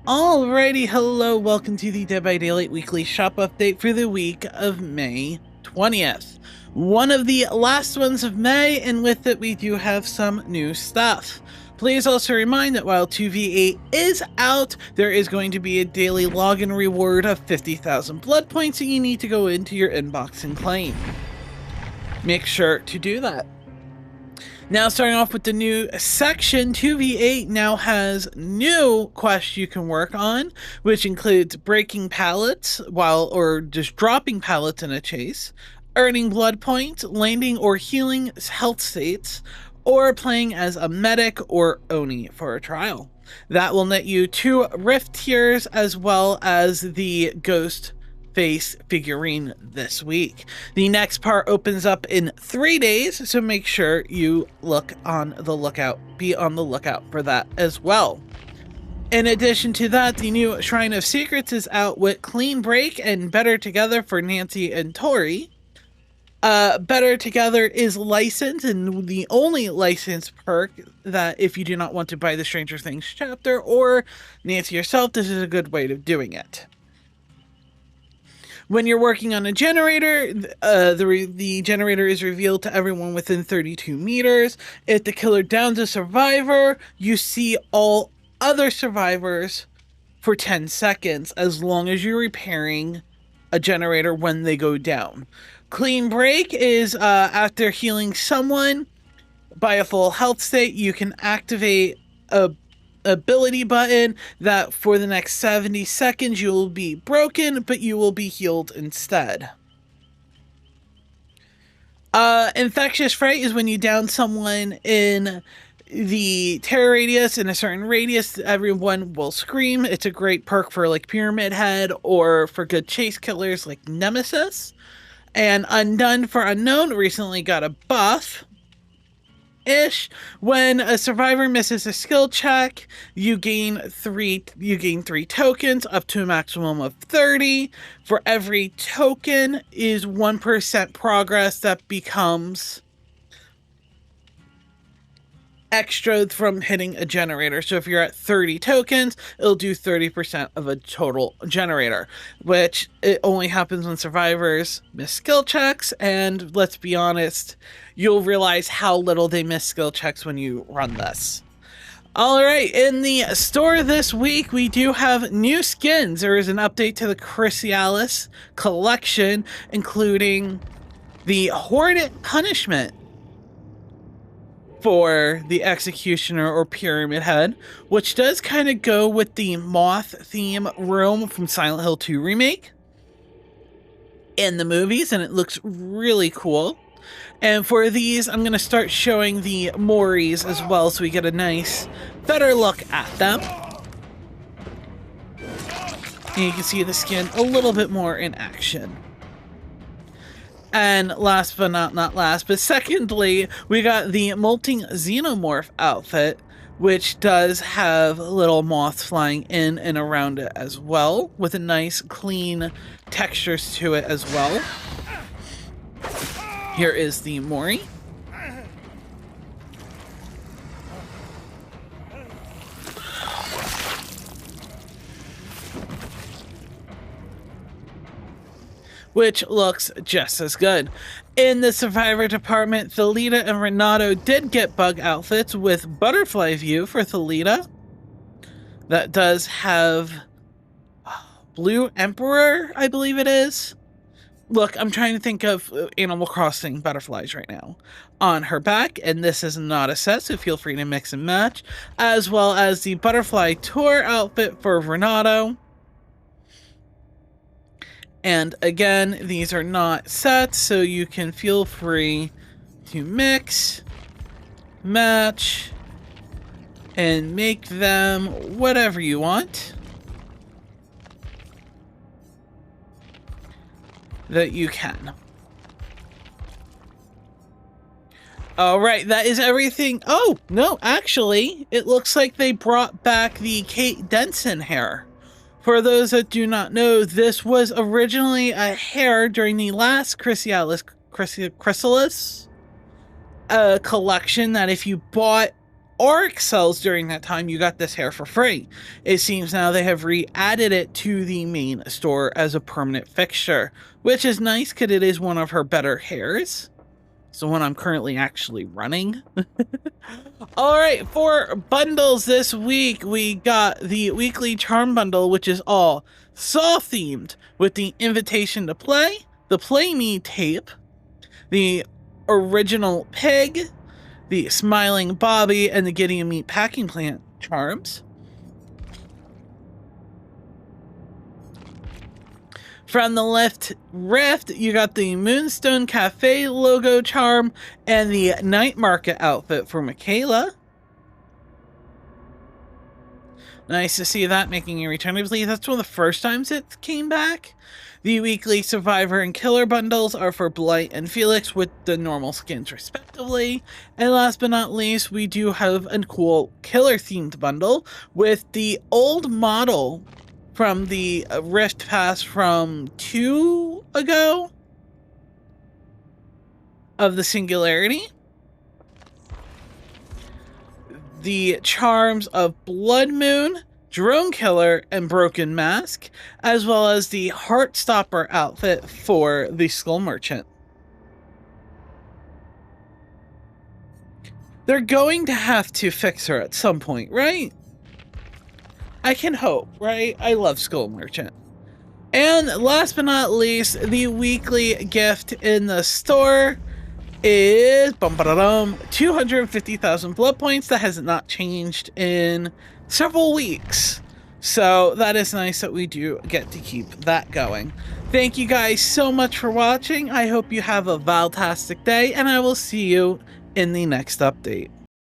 Alrighty, hello, welcome to the Dead by Daylight Weekly Shop Update for the week of May 20th. One of the last ones of May, and with it we do have some new stuff. Please also remind that while 2v8 is out, there is going to be a daily login reward of 50,000 blood points that you need to go into your inbox and claim. Make sure to do that. Now, starting off with the new section, 2v8 now has new quests you can work on, which includes breaking pallets or just dropping pallets in a chase, earning blood points, landing or healing health states, or playing as a medic or Oni for a trial. That will net you 2 rift tiers as well as the ghost face figurine this week. The next part opens up in 3 days, so make sure you be on the lookout for that as well. In addition to that, the new Shrine of Secrets is out with Clean Break and Better Together for Nancy and Tori. Better Together is licensed, and the only licensed perk that if you do not want to buy the Stranger Things chapter or Nancy yourself, this is a good way of doing it. When you're working on a generator, the generator is revealed to everyone within 32 meters. If the killer downs a survivor, you see all other survivors for 10 seconds, as long as you're repairing a generator when they go down. Clean Break is after healing someone by a full health state, you can activate a ability button that for the next 70 seconds you will be broken, but you will be healed instead. Infectious Fright is when you down someone in the terror radius. In a certain radius, everyone will scream. It's a great perk for like Pyramid Head or for good chase killers like Nemesis. And Undone for Unknown recently got a buff. When a survivor misses a skill check, you gain 3 tokens up to a maximum of 30. For every token is 1% progress that becomes extra from hitting a generator. So if you're at 30 tokens, it'll do 30% of a total generator, which it only happens when survivors miss skill checks, and let's be honest, you'll realize how little they miss skill checks when you run this. Alright, in the store this week, we do have new skins. There is an update to the Chrysalis collection, including the Hornet Punishment for the Executioner or Pyramid Head, which does kind of go with the moth theme room from Silent Hill 2 Remake in the movies, and it looks really cool. And for these, I'm going to start showing the Moris as well, so we get a nice, better look at them. And you can see the skin a little bit more in action. And last but not last, but secondly, we got the Molting Xenomorph outfit, which does have little moths flying in and around it as well, with a nice clean textures to it as well. Here is the Mori. Which looks just as good. In the Survivor department, Thalita and Renato did get bug outfits with Butterfly View for Thalita. That does have Blue Emperor, I believe it is. Look, I'm trying to think of Animal Crossing butterflies right now on her back, and this is not a set, so feel free to mix and match. As well as the Butterfly Tour outfit for Renato. And again, these are not sets, so you can feel free to mix, match, and make them whatever you want that you can. Alright, that is everything. Oh, no, actually, it looks like they brought back the Kate Denson hair. For those that do not know, this was originally a hair during the last Chrysalis collection that if you bought ARC sells during that time, you got this hair for free. It seems now they have re-added it to the main store as a permanent fixture, which is nice because it is one of her better hairs. It's the one I'm currently actually running. All right, for bundles this week, we got the weekly charm bundle, which is all Saw themed with the invitation to play, the Play Me tape, the original pig, the smiling Bobby, and the Gideon Meat packing plant charms. From the left rift, you got the Moonstone Cafe logo charm and the Night Market outfit for Michaela. Nice to see that making a return. I believe that's one of the first times it came back. The weekly Survivor and Killer bundles are for Blight and Felix with the normal skins respectively. And last but not least, we do have a cool Killer themed bundle with the old model from the Rift Pass from 2 ago of the Singularity. The charms of Blood Moon, Drone Killer, and Broken Mask, as well as the Heartstopper outfit for the Skull Merchant. They're going to have to fix her at some point, right? I can hope, right? I love Skull Merchant. And last but not least, the weekly gift in the store is 250,000 blood points. That has not changed in several weeks, so that is nice that we do get to keep that going. Thank you guys so much for watching. I hope you have a fantastic day, and I will see you in the next update.